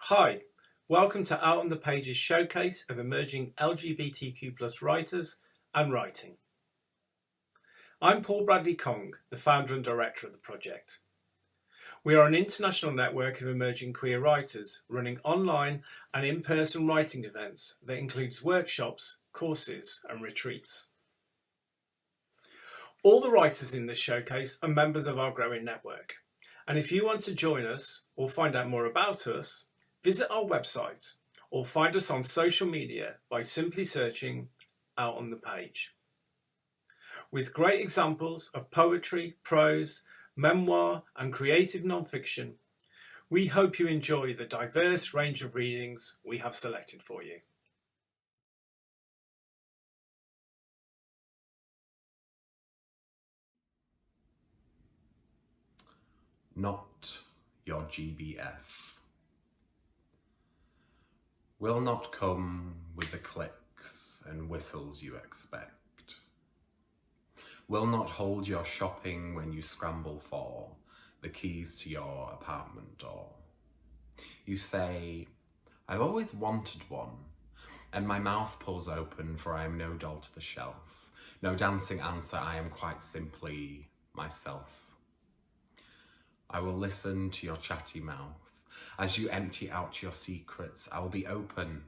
Hi, welcome to Out on the Pages showcase of emerging LGBTQ+ writers and writing. I'm Paul Bradley Kong, the founder and director of the project. We are an international network of emerging queer writers running online and in-person writing events that includes workshops, courses and retreats. All the writers in this showcase are members of our growing network, and if you want to join us or find out more about us, visit our website or find us on social media by simply searching Out on the Page. With great examples of poetry, prose, memoir and creative non-fiction, we hope you enjoy the diverse range of readings we have selected for you. Not your GBF. Will not come with the clicks and whistles you expect. Will not hold your shopping when you scramble for the keys to your apartment door. You say, I've always wanted one, and my mouth pulls open, for I am no doll to the shelf. No dancing answer, I am quite simply myself. I will listen to your chatty mouth. As you empty out your secrets, I will be open,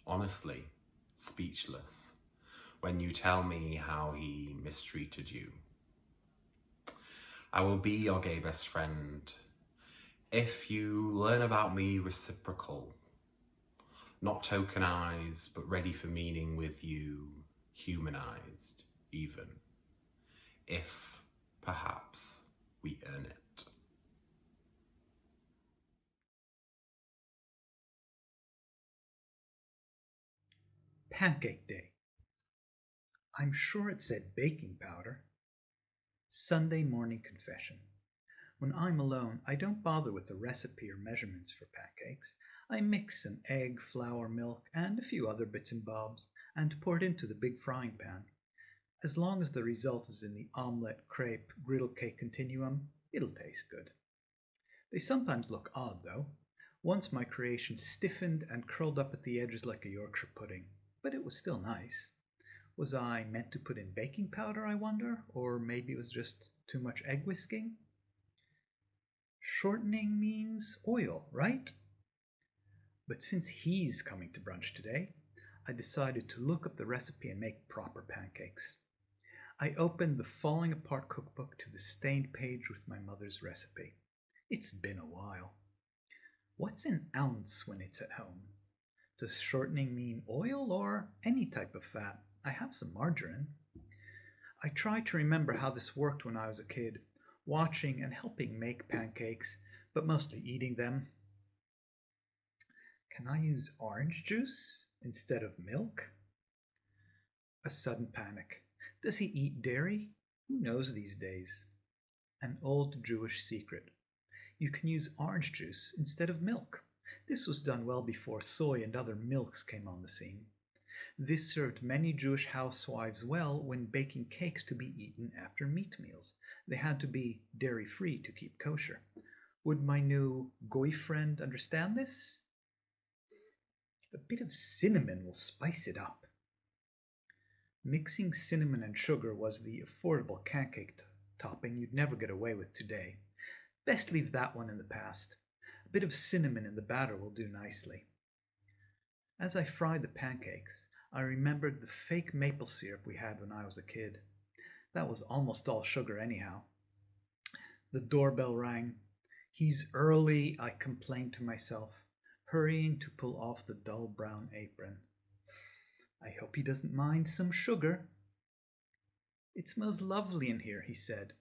honestly, speechless, when you tell me how he mistreated you. I will be your gay best friend if you learn about me reciprocal, not tokenized, but ready for meaning with you, humanized even, if perhaps we earn it. Pancake Day. I'm sure it said baking powder. Sunday morning confession. When I'm alone, I don't bother with the recipe or measurements for pancakes. I mix an egg, flour, milk, and a few other bits and bobs, and pour it into the big frying pan. As long as the result is in the omelette, crepe, griddle cake continuum, it'll taste good. They sometimes look odd, though. Once my creation stiffened and curled up at the edges like a Yorkshire pudding, but it was still nice. Was I meant to put in baking powder, I wonder? Or maybe it was just too much egg whisking? Shortening means oil, right? But since he's coming to brunch today, I decided to look up the recipe and make proper pancakes. I opened the falling apart cookbook to the stained page with my mother's recipe. It's been a while. What's an ounce when it's at home? Does shortening mean oil or any type of fat? I have some margarine. I tried to remember how this worked when I was a kid, watching and helping make pancakes, but mostly eating them. Can I use orange juice instead of milk? A sudden panic. Does he eat dairy? Who knows these days? An old Jewish secret. You can use orange juice instead of milk. This was done well before soy and other milks came on the scene. This served many Jewish housewives well when baking cakes to be eaten after meat meals. They had to be dairy-free to keep kosher. Would my new goy friend understand this? A bit of cinnamon will spice it up. Mixing cinnamon and sugar was the affordable pancake topping you'd never get away with today. Best leave that one in the past. A bit of cinnamon in the batter will do nicely. As I fried the pancakes, I remembered the fake maple syrup we had when I was a kid. That was almost all sugar anyhow. The doorbell rang. He's early, I complained to myself, hurrying to pull off the dull brown apron. I hope he doesn't mind some sugar. It smells lovely in here, he said.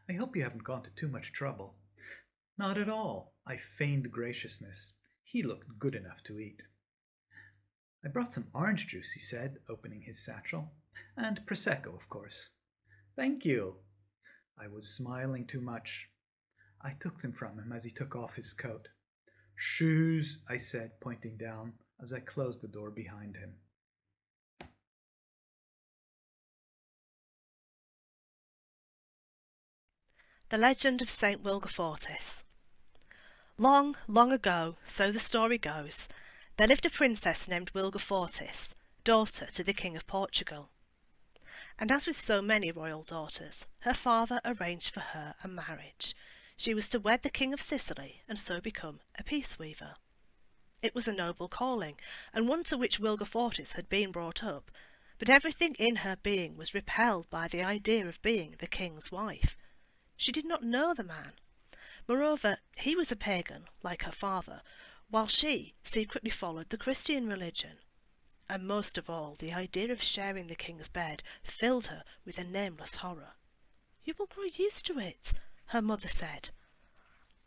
I hope you haven't gone to too much trouble. Not at all, I feigned graciousness. He looked good enough to eat. I brought some orange juice, he said, opening his satchel. And Prosecco, of course. Thank you. I was smiling too much. I took them from him as he took off his coat. Shoes, I said, pointing down as I closed the door behind him. The Legend of St. WILGEFORTIS. Long, long ago, so the story goes, there lived a princess named WILGEFORTIS, daughter to the King of Portugal. And as with so many royal daughters, her father arranged for her a marriage. She was to wed the King of Sicily and so become a peace weaver. It was a noble calling, and one to which WILGEFORTIS had been brought up, but everything in her being was repelled by the idea of being the king's wife. She did not know the man. Moreover, he was a pagan, like her father, while she secretly followed the Christian religion. And most of all, the idea of sharing the king's bed filled her with a nameless horror. "You will grow used to it," her mother said.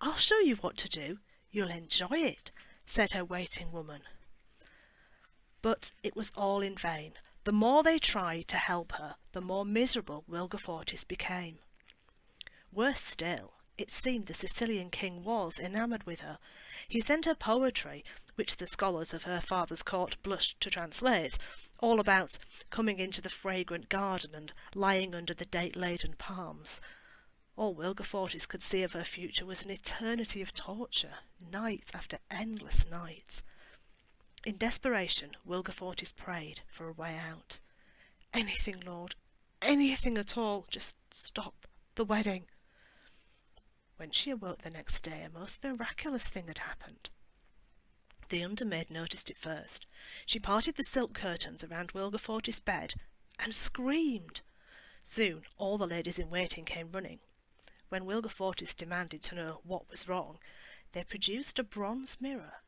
"I'll show you what to do. You'll enjoy it," said her waiting woman. But it was all in vain. The more they tried to help her, the more miserable WILGEFORTIS became. Worse still, it seemed the Sicilian king was enamoured with her. He sent her poetry, which the scholars of her father's court blushed to translate, all about coming into the fragrant garden and lying under the date-laden palms. All WILGEFORTIS could see of her future was an eternity of torture, night after endless nights. In desperation, WILGEFORTIS prayed for a way out. "Anything, Lord, anything at all, just stop the wedding." When she awoke the next day, a most miraculous thing had happened. The undermaid noticed it first. She parted the silk curtains around WILGEFORTIS' bed and screamed. Soon all the ladies in waiting came running. When WILGEFORTIS demanded to know what was wrong, they produced a bronze mirror.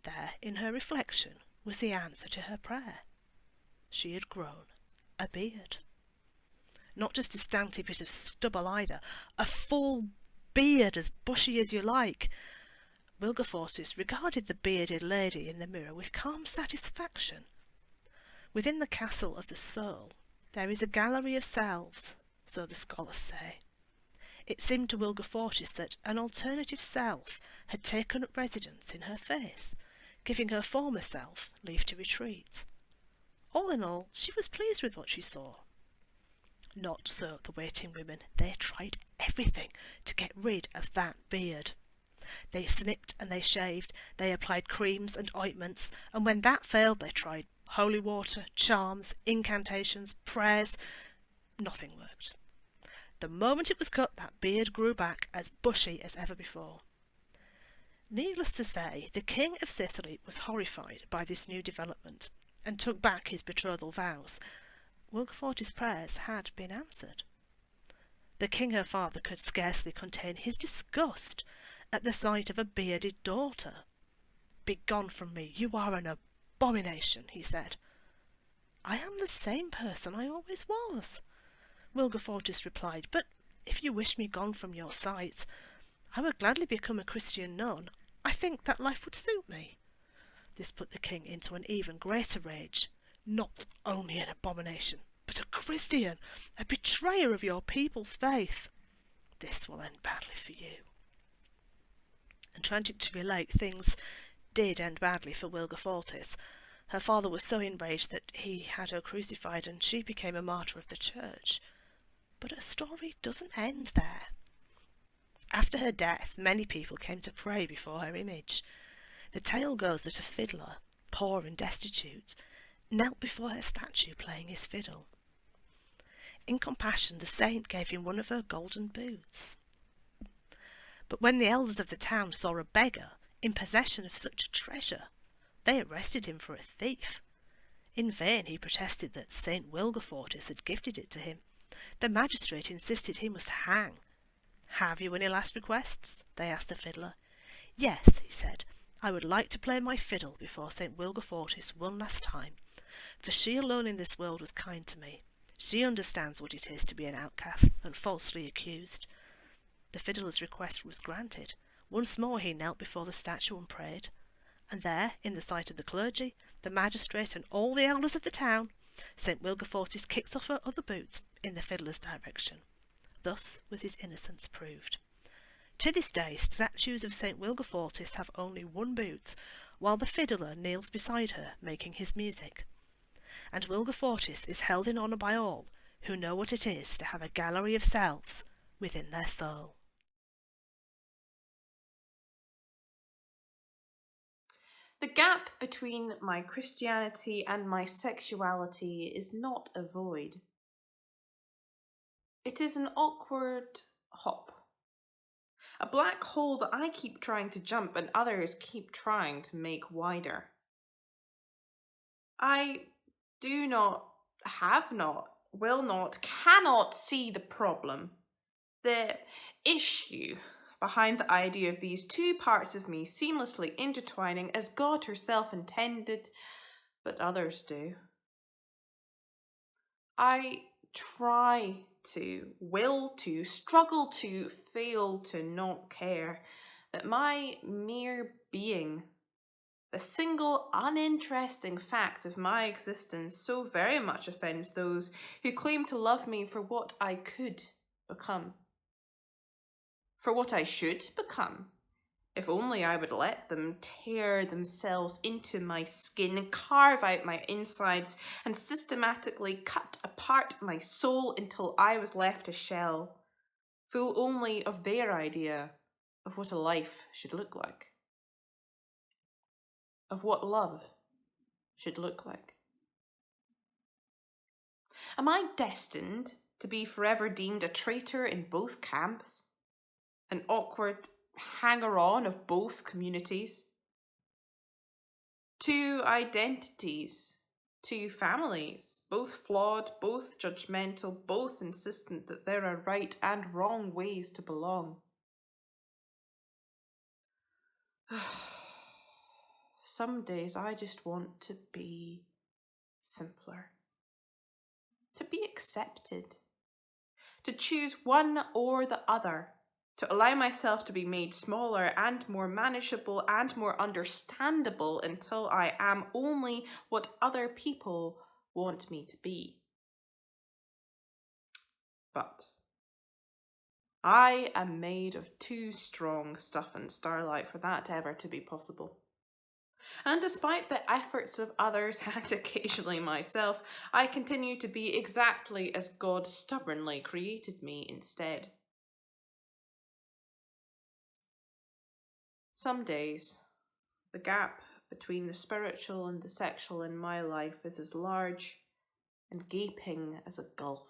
There, in her reflection, was the answer to her prayer. She had grown a beard. Not just a scanty bit of stubble either, a full beard as bushy as you like. WILGEFORTIS regarded the bearded lady in the mirror with calm satisfaction. Within the castle of the soul there is a gallery of selves, so the scholars say. It seemed to WILGEFORTIS that an alternative self had taken up residence in her face, giving her former self leave to retreat. All in all, she was pleased with what she saw. Not so the waiting women. They tried everything to get rid of that beard. They snipped and they shaved, they applied creams and ointments, and when that failed they tried holy water, charms, incantations, prayers. Nothing worked. The moment it was cut, that beard grew back as bushy as ever before. Needless to say, the King of Sicily was horrified by this new development, and took back his betrothal vows. WILGEFORTIS' prayers had been answered. The king, her father, could scarcely contain his disgust at the sight of a bearded daughter. "Begone from me, you are an abomination," he said. "I am the same person I always was," WILGEFORTIS replied, "but if you wish me gone from your sight, I would gladly become a Christian nun. I think that life would suit me." This put the king into an even greater rage. "Not only an abomination, but a Christian, a betrayer of your people's faith. This will end badly for you." And tragic to relate, things did end badly for WILGEFORTIS. Her father was so enraged that he had her crucified, and she became a martyr of the church. But her story doesn't end there. After her death, many people came to pray before her image. The tale goes that a fiddler, poor and destitute, knelt before her statue playing his fiddle. In compassion, the saint gave him one of her golden boots. But when the elders of the town saw a beggar in possession of such a treasure, they arrested him for a thief. In vain he protested that Saint WILGEFORTIS had gifted it to him. The magistrate insisted he must hang. "Have you any last requests?" they asked the fiddler. "Yes," he said, "I would like to play my fiddle before Saint WILGEFORTIS one last time, for she alone in this world was kind to me. She understands what it is to be an outcast and falsely accused." The fiddler's request was granted. Once more he knelt before the statue and prayed, and there, in the sight of the clergy, the magistrate and all the elders of the town, Saint WILGEFORTIS kicked off her other boot in the fiddler's direction. Thus was his innocence proved. To this day, statues of Saint WILGEFORTIS have only one boot, while the fiddler kneels beside her, making his music. And WILGEFORTIS is held in honour by all who know what it is to have a gallery of selves within their soul. The gap between my Christianity and my sexuality is not a void. It is an awkward hop. A black hole that I keep trying to jump and others keep trying to make wider. I do not, have not, will not, cannot see the problem, the issue behind the idea of these two parts of me seamlessly intertwining as God herself intended, but others do. I try to, will to, struggle to, fail to not care that my mere being, the single uninteresting fact of my existence, so very much offends those who claim to love me for what I could become. For what I should become, if only I would let them tear themselves into my skin, carve out my insides, and systematically cut apart my soul until I was left a shell, full only of their idea of what a life should look like, of what love should look like. Am I destined to be forever deemed a traitor in both camps? An awkward hanger-on of both communities? Two identities, two families, both flawed, both judgmental, both insistent that there are right and wrong ways to belong. Some days I just want to be simpler, to be accepted, to choose one or the other, to allow myself to be made smaller and more manageable and more understandable until I am only what other people want me to be. But I am made of too strong stuff and starlight for that ever to be possible. And despite the efforts of others and occasionally myself, I continue to be exactly as God stubbornly created me instead. Some days, the gap between the spiritual and the sexual in my life is as large and gaping as a gulf.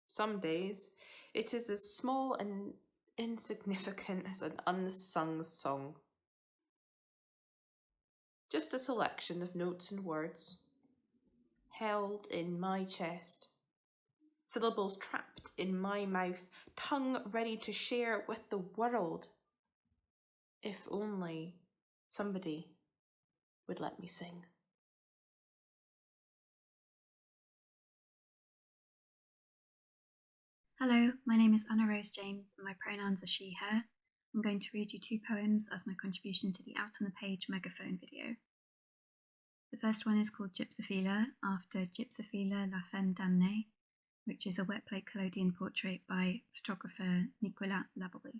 Some days, it is as small and insignificant as an unsung song. Just a selection of notes and words, held in my chest, syllables trapped in my mouth, tongue ready to share with the world, if only somebody would let me sing. Hello, my name is Anna Rose James and my pronouns are she, her. I'm going to read you two poems as my contribution to the Out on the Page Megaphone video. The first one is called Gypsophila, after Gypsophila la femme damnée, which is a wet plate collodion portrait by photographer Nicolas Laborie.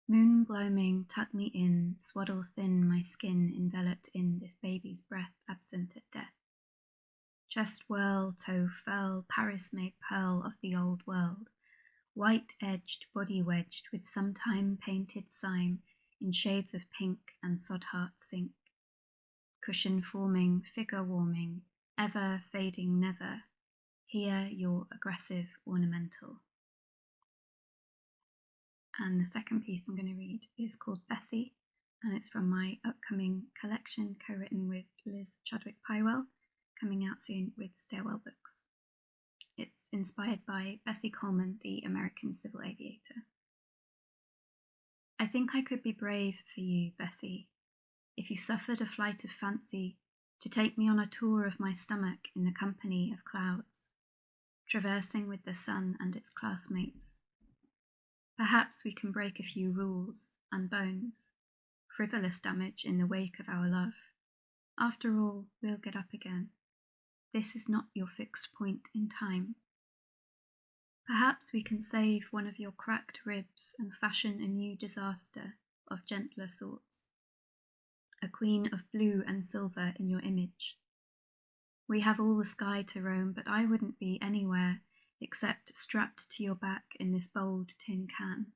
Moon gloaming, tuck me in, swaddle thin my skin enveloped in this baby's breath absent at death. Chest whirl, toe furl, Paris made pearl of the old world, white-edged, body wedged with sometime painted sign in shades of pink and sod heart sink. Cushion forming, figure warming, ever fading never, here your aggressive ornamental. And the second piece I'm going to read is called Bessie, and it's from my upcoming collection co-written with Liz Chadwick-Pywell, coming out soon with Stairwell Books. It's inspired by Bessie Coleman, the American civil aviator. I think I could be brave for you, Bessie, if you suffered a flight of fancy to take me on a tour of my stomach in the company of clouds, traversing with the sun and its classmates. Perhaps we can break a few rules and bones, frivolous damage in the wake of our love. After all, we'll get up again. This is not your fixed point in time. Perhaps we can save one of your cracked ribs and fashion a new disaster of gentler sorts. A queen of blue and silver in your image. We have all the sky to roam, but I wouldn't be anywhere except strapped to your back in this bold tin can.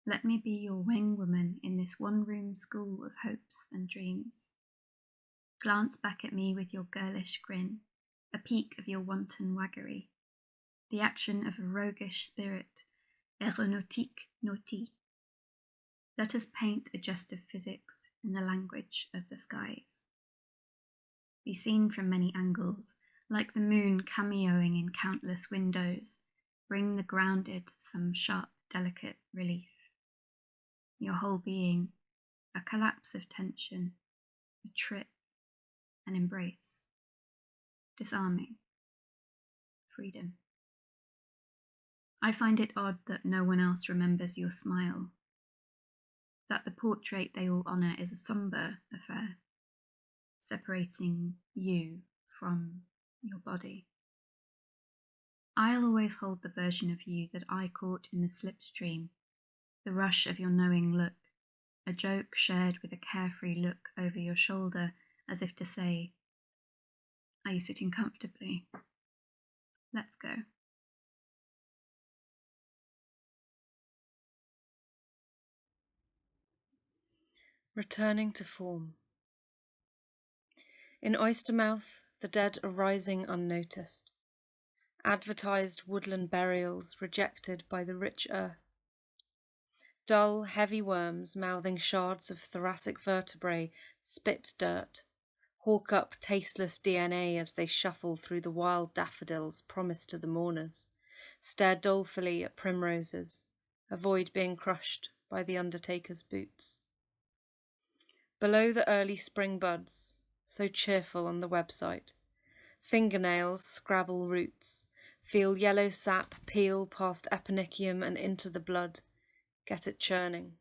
Let me be your wing woman in this one-room school of hopes and dreams. Glance back at me with your girlish grin, a peek of your wanton waggery, the action of a roguish spirit, aéronautique naughty. Let us paint a jest of physics in the language of the skies. Be seen from many angles, like the moon cameoing in countless windows, bring the grounded some sharp, delicate relief. Your whole being, a collapse of tension, a trip, an embrace. Disarming. Freedom. I find it odd that no one else remembers your smile, that the portrait they all honour is a sombre affair, separating you from your body. I'll always hold the version of you that I caught in the slipstream, the rush of your knowing look, a joke shared with a carefree look over your shoulder as if to say, "Are you sitting comfortably? Let's go." Returning to form. In Oystermouth, the dead are rising unnoticed. Advertised woodland burials rejected by the rich earth. Dull, heavy worms mouthing shards of thoracic vertebrae spit dirt, hawk up tasteless DNA as they shuffle through the wild daffodils promised to the mourners, stare dolefully at primroses, avoid being crushed by the undertaker's boots. Below the early spring buds, so cheerful on the website, fingernails scrabble roots, feel yellow sap peel past eponychium and into the blood, get it churning.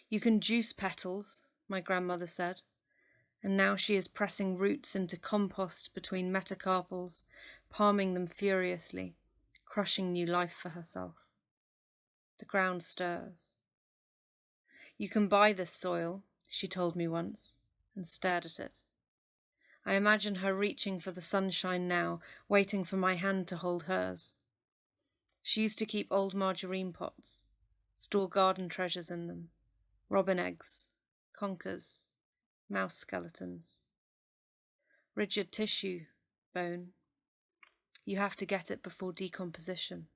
You can juice petals, my grandmother said, and now she is pressing roots into compost between metacarpals, palming them furiously, crushing new life for herself. The ground stirs. You can buy this soil, she told me once, and stared at it. I imagine her reaching for the sunshine now, waiting for my hand to hold hers. She used to keep old margarine pots, store garden treasures in them, robin eggs, conkers, mouse skeletons. Rigid tissue, bone. You have to get it before decomposition.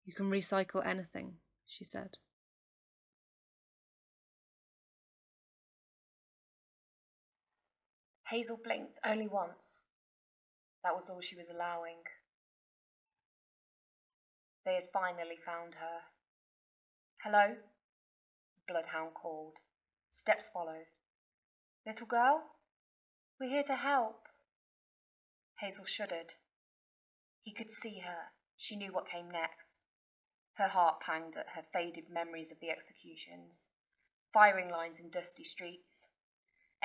You can recycle anything, she said. Hazel blinked only once. That was all she was allowing. They had finally found her. "Hello?" the bloodhound called. Steps followed. "Little girl? We're here to help." Hazel shuddered. He could see her. She knew what came next. Her heart panged at her faded memories of the executions. Firing lines in dusty streets.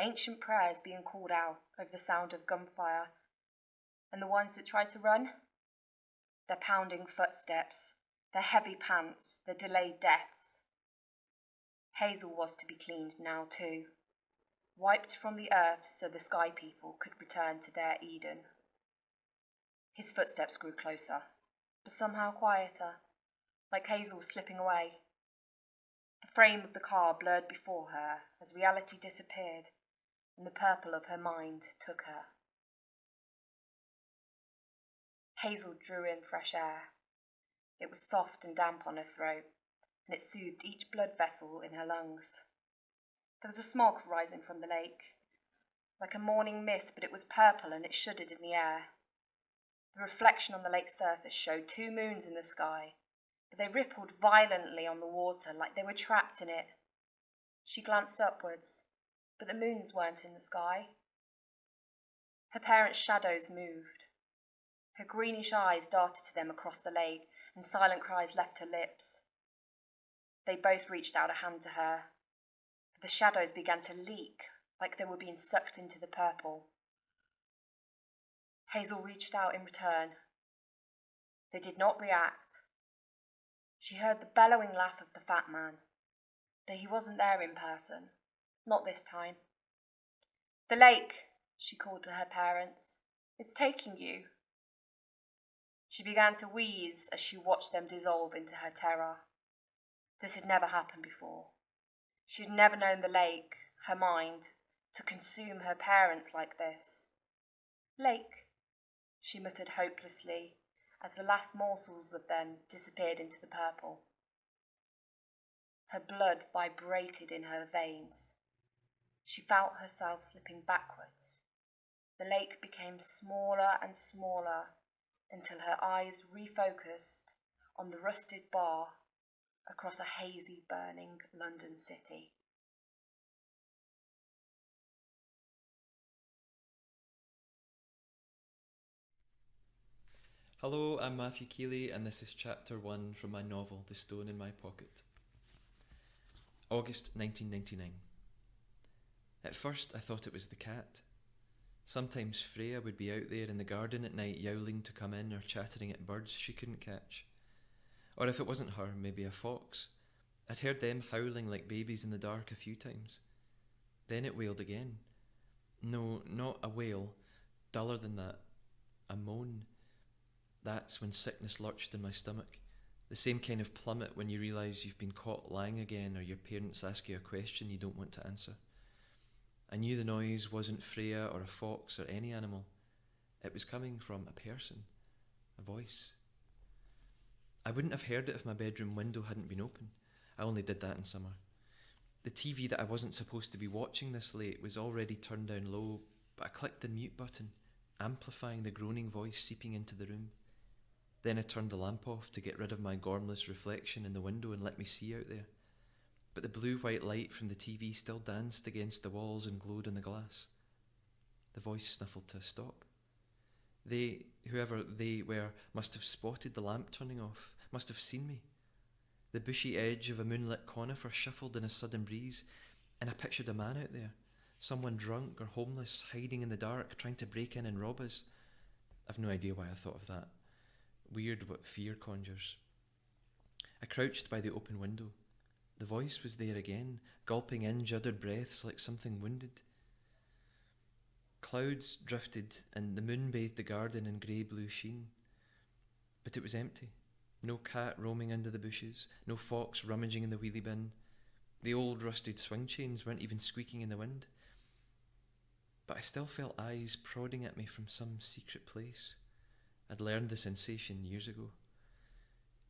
Ancient prayers being called out over the sound of gunfire. And the ones that tried to run? Their pounding footsteps, their heavy pants, their delayed deaths. Hazel was to be cleaned now too. Wiped from the earth so the sky people could return to their Eden. His footsteps grew closer, but somehow quieter, like Hazel slipping away. The frame of the car blurred before her as reality disappeared and the purple of her mind took her. Hazel drew in fresh air. It was soft and damp on her throat, and it soothed each blood vessel in her lungs. There was a smog rising from the lake, like a morning mist, but it was purple and it shuddered in the air. The reflection on the lake's surface showed 2 moons in the sky, but they rippled violently on the water like they were trapped in it. She glanced upwards, but the moons weren't in the sky. Her parents' shadows moved. Her greenish eyes darted to them across the lake, and silent cries left her lips. They both reached out a hand to her, but the shadows began to leak like they were being sucked into the purple. Hazel reached out in return. They did not react. She heard the bellowing laugh of the fat man, but he wasn't there in person, not this time. "The lake," she called to her parents. "It's taking you." She began to wheeze as she watched them dissolve into her terror. This had never happened before. She'd never known the lake, her mind, to consume her parents like this. Lake, she muttered hopelessly as the last morsels of them disappeared into the purple. Her blood vibrated in her veins. She felt herself slipping backwards. The lake became smaller and smaller until her eyes refocused on the rusted bar across a hazy, burning London city. Hello, I'm Matthew Keeley, and this is Chapter 1 from my novel, The Stone in My Pocket. August 1999. At first I thought it was the cat. Sometimes Freya would be out there in the garden at night yowling to come in or chattering at birds she couldn't catch. Or if it wasn't her, maybe a fox. I'd heard them howling like babies in the dark a few times. Then it wailed again. No, not a wail, duller than that. A moan. That's when sickness lurched in my stomach. The same kind of plummet when you realise you've been caught lying again or your parents ask you a question you don't want to answer. I knew the noise wasn't Freya or a fox or any animal. It was coming from a person, a voice. I wouldn't have heard it if my bedroom window hadn't been open. I only did that in summer. The TV that I wasn't supposed to be watching this late was already turned down low, but I clicked the mute button, amplifying the groaning voice seeping into the room. Then I turned the lamp off to get rid of my gormless reflection in the window and let me see out there. But the blue-white light from the TV still danced against the walls and glowed on the glass. The voice snuffled to a stop. They, whoever they were, must have spotted the lamp turning off, must have seen me. The bushy edge of a moonlit conifer shuffled in a sudden breeze, and I pictured a man out there, someone drunk or homeless, hiding in the dark, trying to break in and rob us. I've no idea why I thought of that. Weird what fear conjures. I crouched by the open window. The voice was there again, gulping in juddered breaths like something wounded. Clouds drifted and the moon bathed the garden in grey-blue sheen. But it was empty. No cat roaming under the bushes, no fox rummaging in the wheelie bin. The old rusted swing chains weren't even squeaking in the wind. But I still felt eyes prodding at me from some secret place. I'd learned the sensation years ago.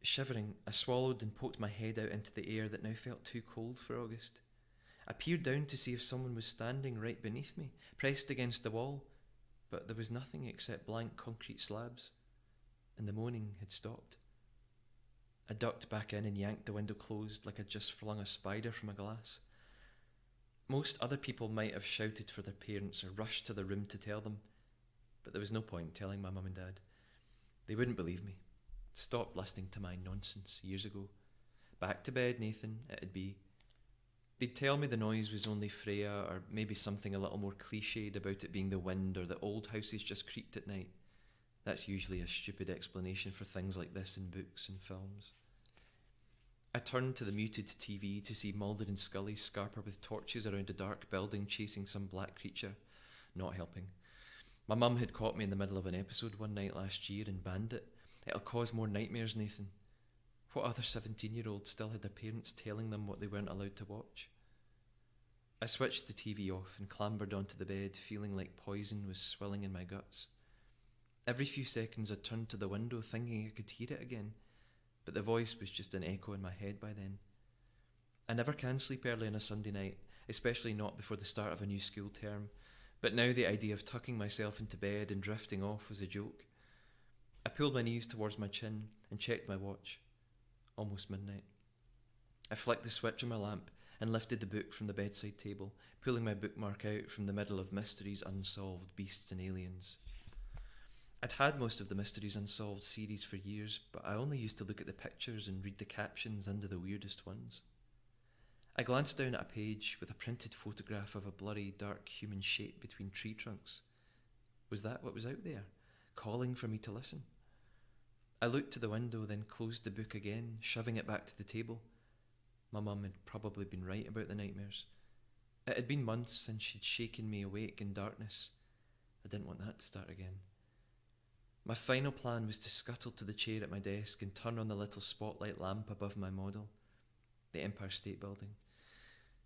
Shivering, I swallowed and poked my head out into the air that now felt too cold for August. I peered down to see if someone was standing right beneath me, pressed against the wall, but there was nothing except blank concrete slabs, and the moaning had stopped. I ducked back in and yanked the window closed like I'd just flung a spider from a glass. Most other people might have shouted for their parents or rushed to the room to tell them, but there was no point telling my mum and dad. They wouldn't believe me. Stopped listening to my nonsense years ago. Back to bed, Nathan, it'd be. They'd tell me the noise was only Freya, or maybe something a little more cliched about it being the wind or the old houses just creaked at night. That's usually a stupid explanation for things like this in books and films. I turned to the muted TV to see Mulder and Scully scarper with torches around a dark building chasing some black creature. Not helping. My mum had caught me in the middle of an episode one night last year and banned it. It'll cause more nightmares, Nathan. What other 17-year-old still had their parents telling them what they weren't allowed to watch? I switched the TV off and clambered onto the bed, feeling like poison was swelling in my guts. Every few seconds I turned to the window thinking I could hear it again, but the voice was just an echo in my head by then. I never can sleep early on a Sunday night, especially not before the start of a new school term, but now the idea of tucking myself into bed and drifting off was a joke. I pulled my knees towards my chin and checked my watch. Almost midnight. I flicked the switch on my lamp and lifted the book from the bedside table, pulling my bookmark out from the middle of Mysteries Unsolved, Beasts and Aliens. I'd had most of the Mysteries Unsolved series for years, but I only used to look at the pictures and read the captions under the weirdest ones. I glanced down at a page with a printed photograph of a blurry, dark human shape between tree trunks. Was that what was out there, calling for me to listen? I looked to the window, then closed the book again, shoving it back to the table. My mum had probably been right about the nightmares. It had been months since she'd shaken me awake in darkness. I didn't want that to start again. My final plan was to scuttle to the chair at my desk and turn on the little spotlight lamp above my model. the Empire State Building.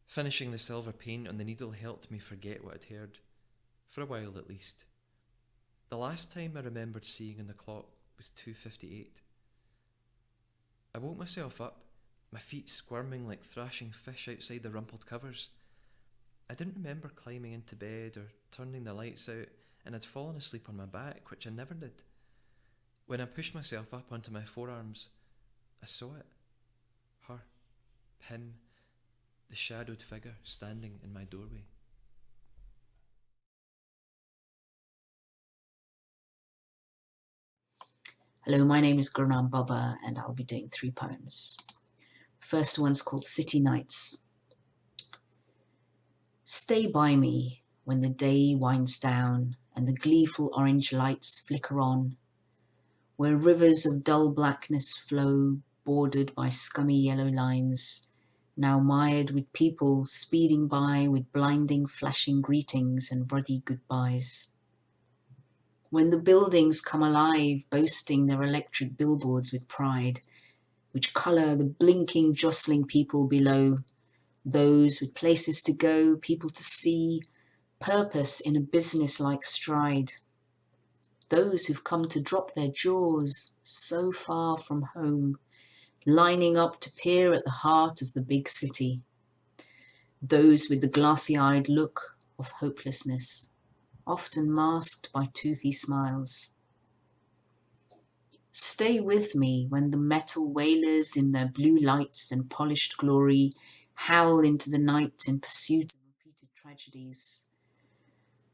Finishing the silver paint on the needle helped me forget what I'd heard, for a while at least. The last time I remembered seeing on the clock was 2:58. I woke myself up, my feet squirming like thrashing fish outside the rumpled covers. I didn't remember climbing into bed or turning the lights out, and I'd fallen asleep on my back, which I never did. When I pushed myself up onto my forearms, I saw it. Her, him, the shadowed figure standing in my doorway. Hello, my name is Gurnam Baba and I'll be doing 3 poems. First one's called City Nights. Stay by me when the day winds down and the gleeful orange lights flicker on, where rivers of dull blackness flow, bordered by scummy yellow lines, now mired with people speeding by with blinding flashing greetings and ruddy goodbyes. When the buildings come alive, boasting their electric billboards with pride, which colour the blinking, jostling people below, those with places to go, people to see, purpose in a business-like stride. Those who've come to drop their jaws so far from home, lining up to peer at the heart of the big city. Those with the glassy-eyed look of hopelessness, often masked by toothy smiles. Stay with me when the metal whalers in their blue lights and polished glory howl into the night in pursuit of repeated tragedies.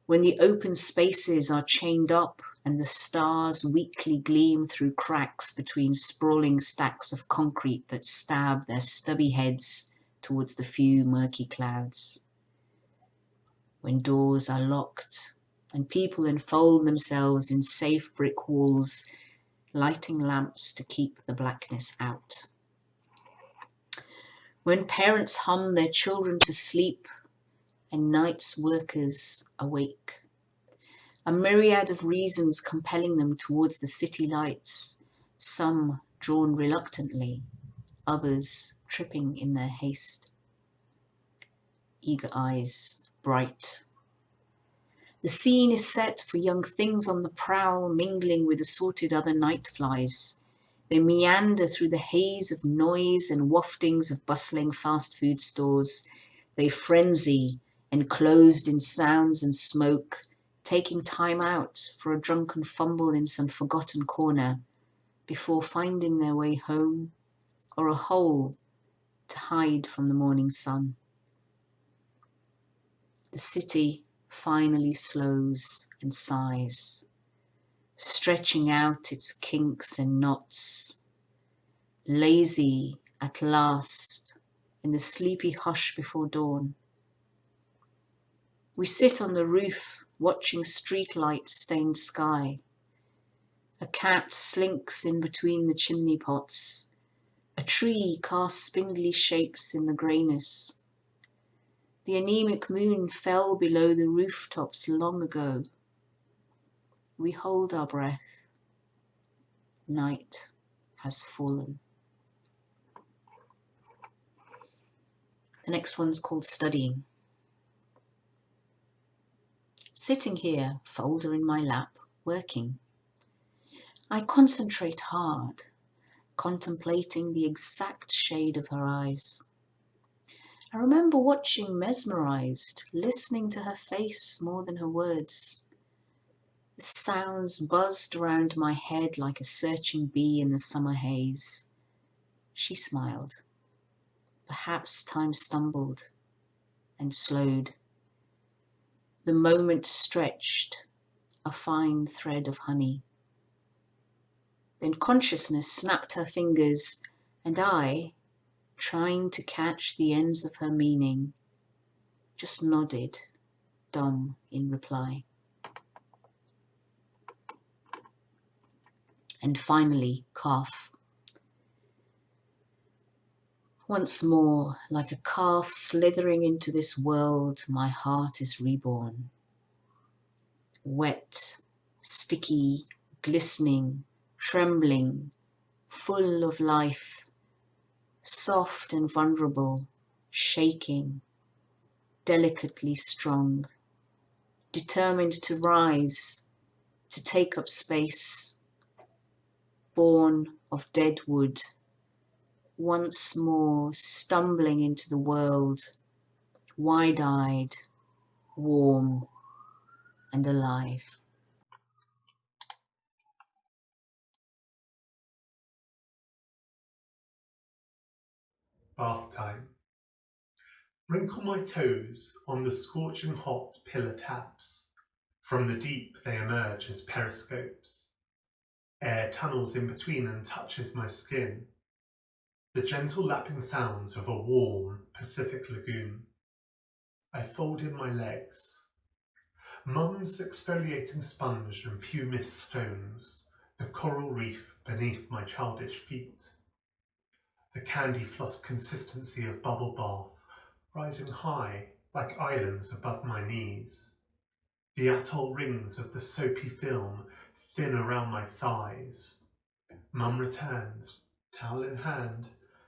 When the open spaces are chained up and the stars weakly gleam through cracks between sprawling stacks of concrete that stab their stubby heads towards the few murky clouds. When doors are locked and people enfold themselves in safe brick walls, lighting lamps to keep the blackness out. When parents hum their children to sleep and night's workers awake, a myriad of reasons compelling them towards the city lights, some drawn reluctantly, others tripping in their haste. Eager eyes, bright. The scene is set for young things on the prowl, mingling with assorted other night flies. They meander through the haze of noise and waftings of bustling fast food stores. They frenzy, enclosed in sounds and smoke, taking time out for a drunken fumble in some forgotten corner before finding their way home or a hole to hide from the morning sun. The city finally slows and sighs, stretching out its kinks and knots, lazy at last in the sleepy hush before dawn. We sit on the roof watching streetlight stained sky. A cat slinks in between the chimney pots. A tree casts spindly shapes in the greyness. The anemic moon fell below the rooftops long ago. We hold our breath. Night has fallen. The next one's called Studying. Sitting here, folder in my lap, working. I concentrate hard, contemplating the exact shade of her eyes. I remember watching mesmerized, listening to her face more than her words. The sounds buzzed around my head like a searching bee in the summer haze. She smiled. Perhaps time stumbled and slowed. The moment stretched, a fine thread of honey. Then consciousness snapped her fingers, and I, trying to catch the ends of her meaning, just nodded, dumb in reply. And finally, calf. Once more, like a calf slithering into this world, my heart is reborn. Wet, sticky, glistening, trembling, full of life, soft and vulnerable, shaking, delicately strong, determined to rise, to take up space, born of dead wood, once more stumbling into the world, wide-eyed, warm and alive. Bath time. Wrinkle my toes on the scorching hot pillar taps. From the deep they emerge as periscopes. Air tunnels in between and touches my skin. The gentle lapping sounds of a warm Pacific lagoon. I fold in my legs. Mum's exfoliating sponge and pumice stones, the coral reef beneath my childish feet. The candy floss consistency of bubble bath, rising high like islands above my knees. The atoll rings of the soapy film thin around my thighs. Mum returns, towel in hand,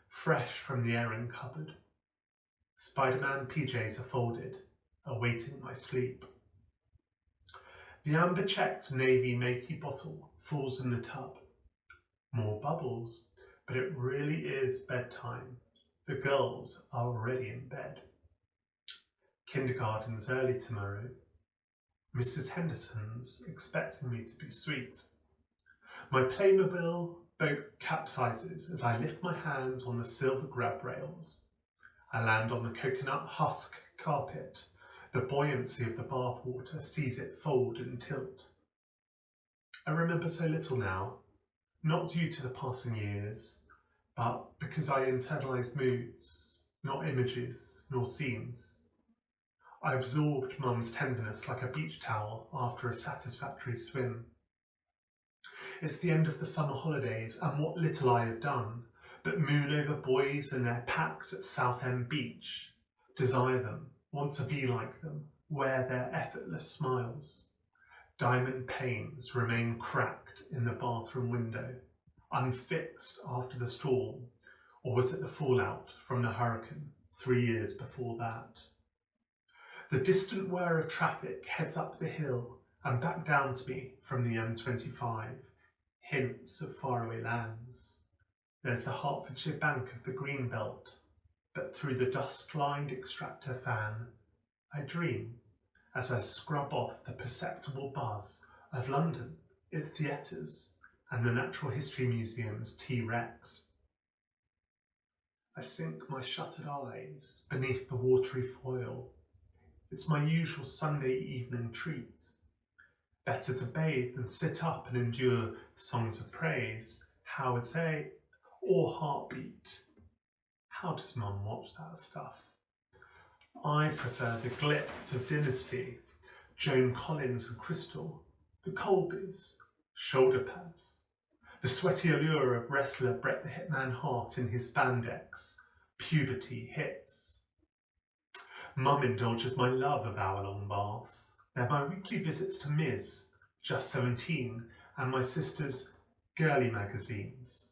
fresh from the airing cupboard. Spider-Man PJs are folded, awaiting my sleep. The amber-checked navy matey bottle falls in the tub. More bubbles, but it really is bedtime. The girls are already in bed. Kindergarten's early tomorrow. Mrs. Henderson's expecting me to be sweet. My Playmobil boat capsizes as I lift my hands on the silver grab rails. I land on the coconut husk carpet. The buoyancy of the bathwater sees it fold and tilt. I remember so little now, not due to the passing years, but because I internalised moods, not images nor scenes. I absorbed Mum's tenderness like a beach towel after a satisfactory swim. It's the end of the summer holidays, and what little I have done, but moon over boys and their packs at Southend Beach, desire them, want to be like them, wear their effortless smiles. Diamond panes remain cracked in the bathroom window, unfixed after the storm, or was it the fallout from the hurricane 3 years before that? The distant whir of traffic heads up the hill and back down to me from the M25, hints of faraway lands. There's the Hertfordshire bank of the Greenbelt, but through the dust-lined extractor fan, I dream as I scrub off the perceptible buzz of London, its theatres, and the Natural History Museum's T-Rex. I sink my shuttered eyes beneath the watery foil. It's my usual Sunday evening treat. Better to bathe than sit up and endure songs of praise, Howard's A, or Heartbeat. How does Mum watch that stuff? I prefer the glitz of Dynasty, Joan Collins and Crystal, the Colbys, shoulder pads, the sweaty allure of wrestler Bret the Hitman Hart in his spandex, puberty hits. Mum indulges my love of hour-long baths. They're my weekly visits to Ms, just 17, and my sister's girly magazines.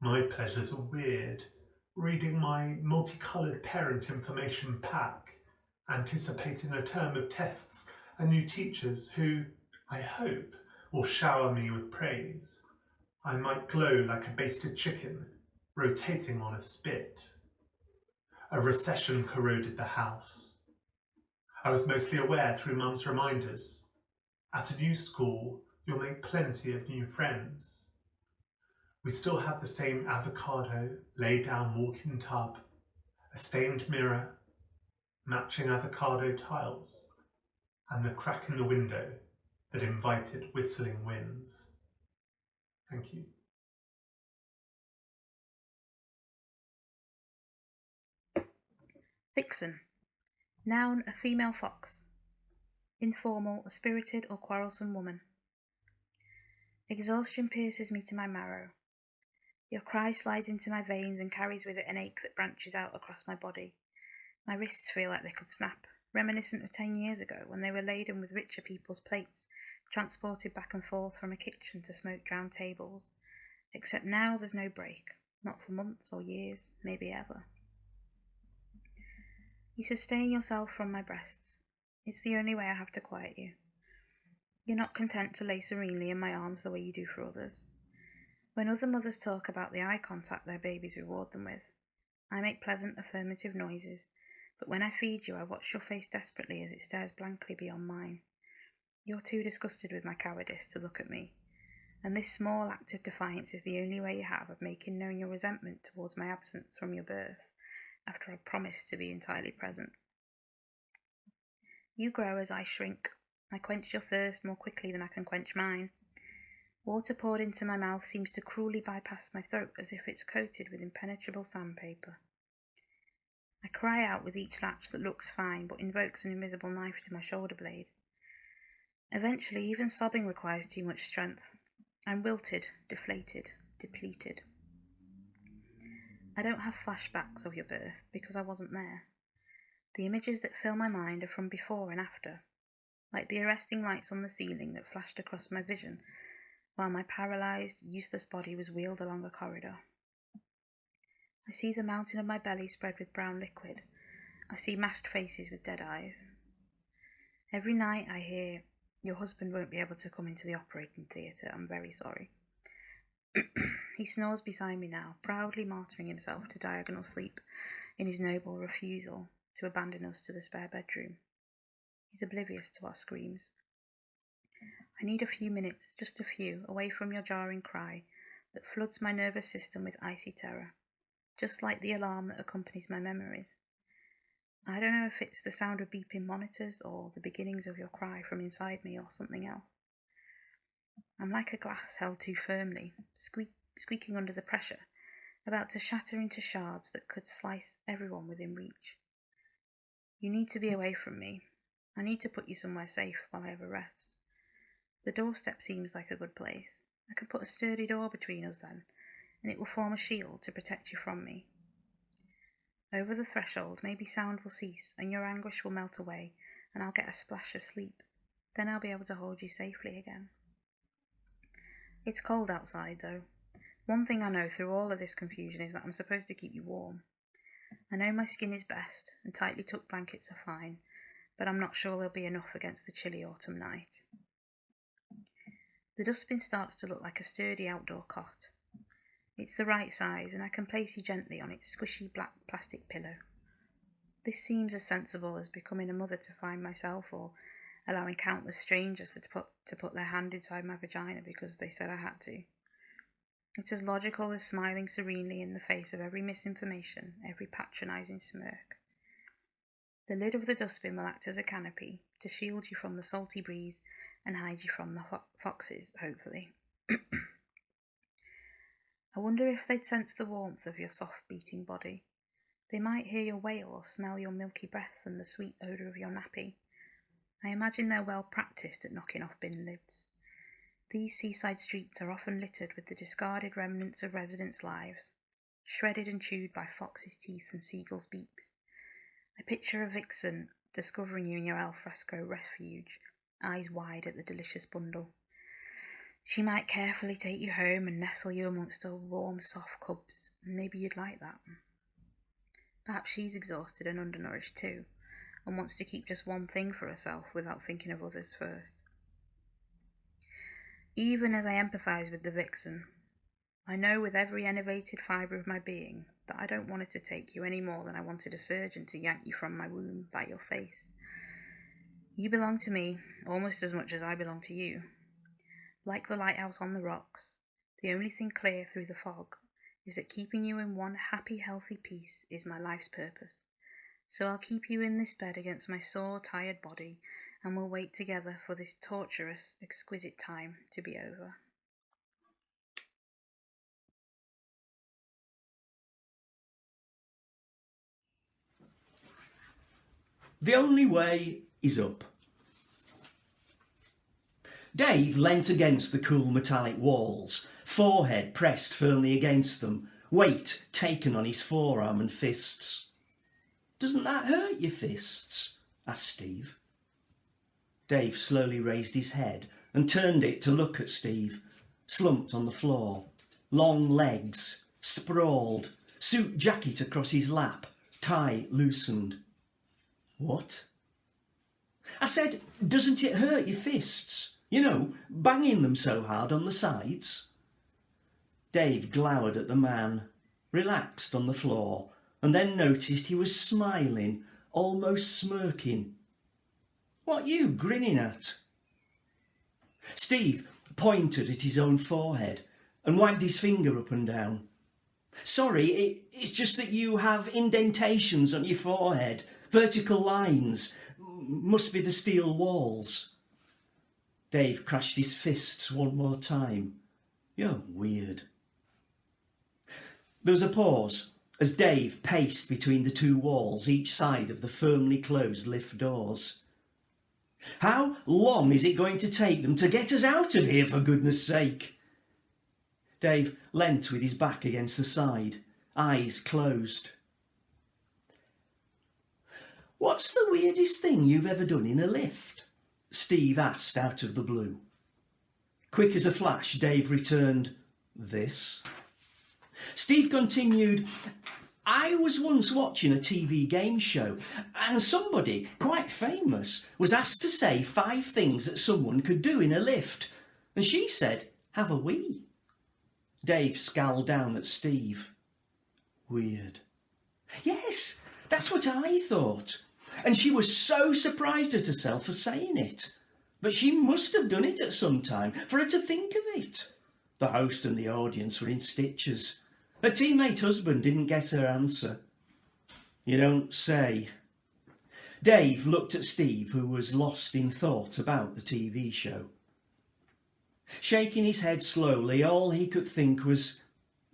My pleasures are weird, reading my multicoloured parent information pack, anticipating a term of tests and new teachers who, I hope, will shower me with praise. I might glow like a basted chicken, rotating on a spit. A recession corroded the house. I was mostly aware through Mum's reminders. At a new school, you'll make plenty of new friends. We still have the same avocado, lay-down walk-in tub, a stained mirror, matching avocado tiles, and the crack in the window that invited whistling winds. Thank you. Vixen. Noun, a female fox. Informal, a spirited or quarrelsome woman. Exhaustion pierces me to my marrow. Your cry slides into my veins and carries with it an ache that branches out across my body. My wrists feel like they could snap, reminiscent of 10 years ago when they were laden with richer people's plates, transported back and forth from a kitchen to smoke-drowned tables. Except now there's no break. Not for months or years, maybe ever. You sustain yourself from my breasts. It's the only way I have to quiet you. You're not content to lay serenely in my arms the way you do for others. When other mothers talk about the eye contact their babies reward them with, I make pleasant affirmative noises, but when I feed you, I watch your face desperately as it stares blankly beyond mine. You're too disgusted with my cowardice to look at me, and this small act of defiance is the only way you have of making known your resentment towards my absence from your birth, after I promised to be entirely present. You grow as I shrink. I quench your thirst more quickly than I can quench mine. Water poured into my mouth seems to cruelly bypass my throat as if it's coated with impenetrable sandpaper. I cry out with each latch that looks fine but invokes an invisible knife to my shoulder blade. Eventually, even sobbing requires too much strength. I'm wilted, deflated, depleted. I don't have flashbacks of your birth because I wasn't there. The images that fill my mind are from before and after, like the arresting lights on the ceiling that flashed across my vision while my paralysed, useless body was wheeled along a corridor. I see the mountain of my belly spread with brown liquid. I see masked faces with dead eyes. Every night I hear, "Your husband won't be able to come into the operating theatre, I'm very sorry." He snores beside me now, proudly martyring himself to diagonal sleep in his noble refusal to abandon us to the spare bedroom. He's oblivious to our screams. I need a few minutes, just a few, away from your jarring cry that floods my nervous system with icy terror, just like the alarm that accompanies my memories. I don't know if it's the sound of beeping monitors or the beginnings of your cry from inside me or something else. I'm like a glass held too firmly, squeaking under the pressure, about to shatter into shards that could slice everyone within reach. You need to be away from me. I need to put you somewhere safe while I have a rest. The doorstep seems like a good place. I could put a sturdy door between us then, and it will form a shield to protect you from me. Over the threshold, maybe sound will cease, and your anguish will melt away, and I'll get a splash of sleep. Then I'll be able to hold you safely again. It's cold outside, though. One thing I know through all of this confusion is that I'm supposed to keep you warm. I know my skin is best, and tightly tucked blankets are fine, but I'm not sure they'll be enough against the chilly autumn night. The dustbin starts to look like a sturdy outdoor cot. It's the right size, and I can place you gently on its squishy black plastic pillow. This seems as sensible as becoming a mother to find myself, or allowing countless strangers to put their hand inside my vagina because they said I had to. It's as logical as smiling serenely in the face of every misinformation, every patronising smirk. The lid of the dustbin will act as a canopy to shield you from the salty breeze and hide you from the foxes, hopefully. I wonder if they'd sense the warmth of your soft beating body. They might hear your wail or smell your milky breath and the sweet odour of your nappy. I imagine they're well practised at knocking off bin lids. These seaside streets are often littered with the discarded remnants of residents' lives, shredded and chewed by foxes' teeth and seagulls' beaks. I picture a vixen discovering you in your alfresco refuge, eyes wide at the delicious bundle. She might carefully take you home and nestle you amongst her warm, soft cubs, and maybe you'd like that. Perhaps she's exhausted and undernourished too, and wants to keep just one thing for herself without thinking of others first. Even as I empathise with the vixen, I know with every enervated fibre of my being that I don't want her to take you any more than I wanted a surgeon to yank you from my womb by your face. You belong to me almost as much as I belong to you. Like the lighthouse on the rocks, the only thing clear through the fog is that keeping you in one happy, healthy peace is my life's purpose. So I'll keep you in this bed against my sore, tired body, and we'll wait together for this torturous, exquisite time to be over. The only way is up. Dave leant against the cool metallic walls, forehead pressed firmly against them, weight taken on his forearm and fists. "Doesn't that hurt your fists?" asked Steve. Dave slowly raised his head and turned it to look at Steve, slumped on the floor, long legs, sprawled, suit jacket across his lap, tie loosened. What? I said, doesn't it hurt your fists? You know, banging them so hard on the sides. Dave glowered at the man, relaxed on the floor, and then noticed he was smiling, almost smirking. What you grinning at? Steve pointed at his own forehead and wagged his finger up and down. Sorry, it's just that you have indentations on your forehead, vertical lines. Must be the steel walls. Dave crashed his fists one more time. You're weird. There was a pause as Dave paced between the two walls, each side of the firmly closed lift doors. How long is it going to take them to get us out of here, for goodness sake? Dave leant with his back against the side, eyes closed. What's the weirdest thing you've ever done in a lift? Steve asked out of the blue. Quick as a flash, Dave returned, this. Steve continued, I was once watching a TV game show and somebody, quite famous, was asked to say 5 things that someone could do in a lift. And she said, have a wee. Dave scowled down at Steve. Weird. Yes, that's what I thought. And she was so surprised at herself for saying it. But she must have done it at some time for her to think of it. The host and the audience were in stitches. Her teammate husband didn't guess her answer. You don't say. Dave looked at Steve, who was lost in thought about the TV show. Shaking his head slowly, all he could think was,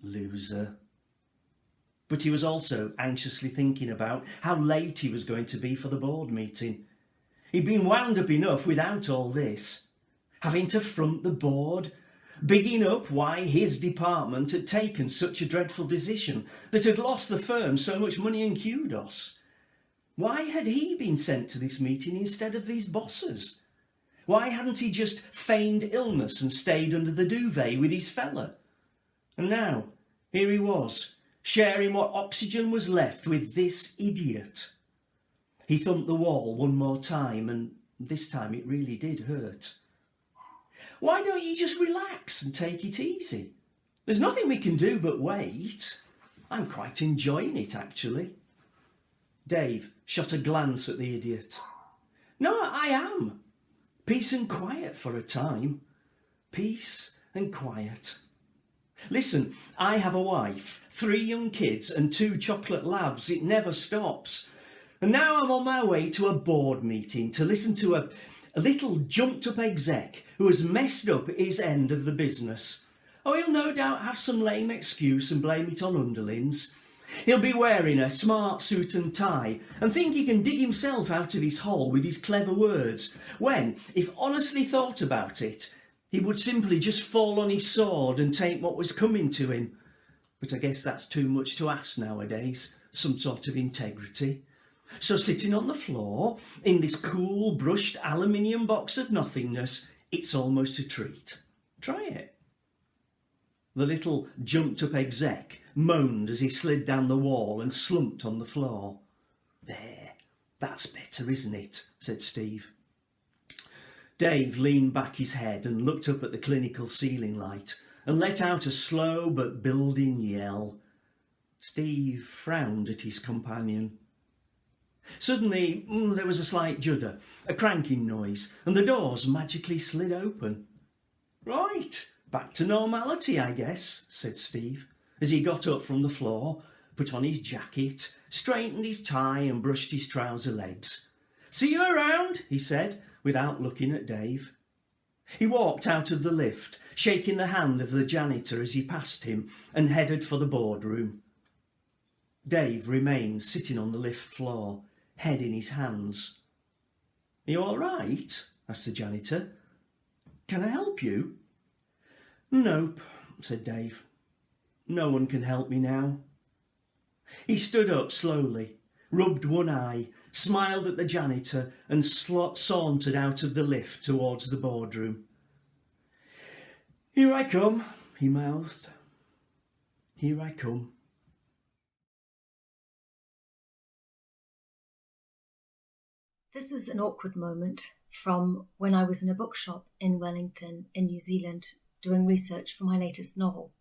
loser. But he was also anxiously thinking about how late he was going to be for the board meeting. He'd been wound up enough without all this. Having to front the board, bigging up why his department had taken such a dreadful decision that had lost the firm so much money and kudos. Why had he been sent to this meeting instead of these bosses? Why hadn't he just feigned illness and stayed under the duvet with his fella? And now, here he was, sharing what oxygen was left with this idiot. He thumped the wall one more time, and this time it really did hurt. Why don't you just relax and take it easy? There's nothing we can do but wait. I'm quite enjoying it, actually. Dave shot a glance at the idiot. No, I am. Peace and quiet for a time. Peace and quiet. Listen, I have a wife, 3 young kids and 2 chocolate labs. It never stops. And now I'm on my way to a board meeting to listen to a little jumped-up exec who has messed up his end of the business. Oh, he'll no doubt have some lame excuse and blame it on underlings. He'll be wearing a smart suit and tie and think he can dig himself out of his hole with his clever words, when, if honestly thought about it, he would simply just fall on his sword and take what was coming to him. But I guess that's too much to ask nowadays, some sort of integrity. So sitting on the floor, in this cool brushed aluminium box of nothingness, it's almost a treat. Try it. The little jumped-up exec moaned as he slid down the wall and slumped on the floor. There, that's better, isn't it? Said Steve. Dave leaned back his head and looked up at the clinical ceiling light and let out a slow but building yell. Steve frowned at his companion. Suddenly, there was a slight judder, a cranking noise, and the doors magically slid open. Right, back to normality, I guess, said Steve, as he got up from the floor, put on his jacket, straightened his tie and brushed his trouser legs. See you around, he said, without looking at Dave. He walked out of the lift, shaking the hand of the janitor as he passed him, and headed for the boardroom. Dave remained sitting on the lift floor, head in his hands. You all right? Asked the janitor. Can I help you? Nope, said Dave. No one can help me now. He stood up slowly, rubbed one eye, smiled at the janitor and sauntered out of the lift towards the boardroom. Here I come, he mouthed. Here I come. This is an awkward moment from when I was in a bookshop in Wellington in New Zealand doing research for my latest novel.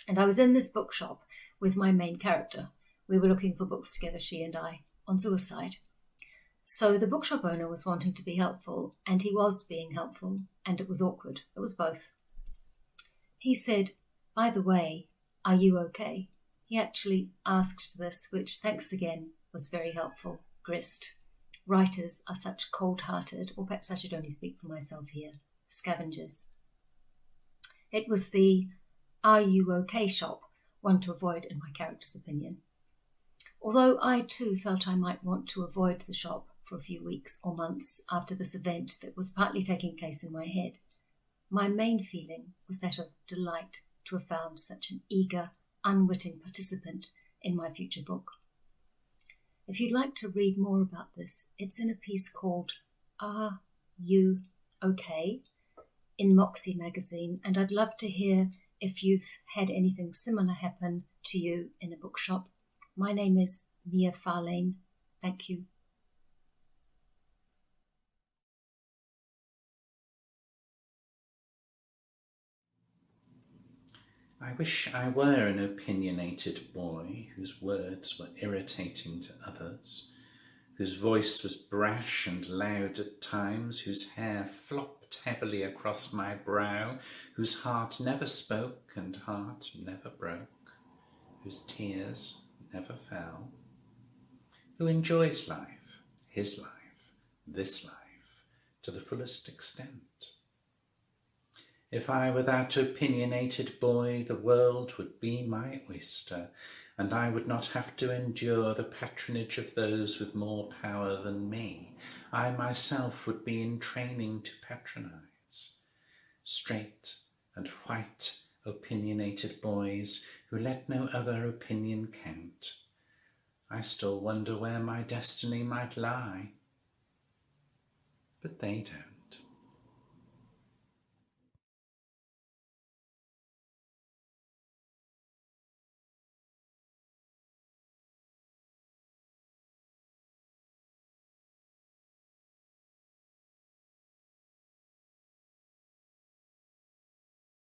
And I was in this bookshop with my main character. We were looking for books together, she and I, on suicide. So the bookshop owner was wanting to be helpful, and he was being helpful, and it was awkward. It was both. He said, "By the way, are you okay?" He actually asked this, which, thanks again, was very helpful. Grist. Writers are such cold-hearted, or perhaps I should only speak for myself here, scavengers. It was the "Are you okay?" shop one to avoid, in my character's opinion. Although I too felt I might want to avoid the shop for a few weeks or months after this event that was partly taking place in my head, my main feeling was that of delight to have found such an eager, unwitting participant in my future book. If you'd like to read more about this, it's in a piece called Are You Okay? In Moxie magazine, and I'd love to hear if you've had anything similar happen to you in a bookshop. My name is Mia Farlane. Thank you. I wish I were an opinionated boy whose words were irritating to others, whose voice was brash and loud at times, whose hair flopped heavily across my brow, whose heart never spoke and heart never broke, whose tears never fell, who enjoys life, his life, this life, to the fullest extent. If I were that opinionated boy, the world would be my oyster, and I would not have to endure the patronage of those with more power than me. I myself would be in training to patronize. Straight and white opinionated boys who let no other opinion count. I still wonder where my destiny might lie. But they don't.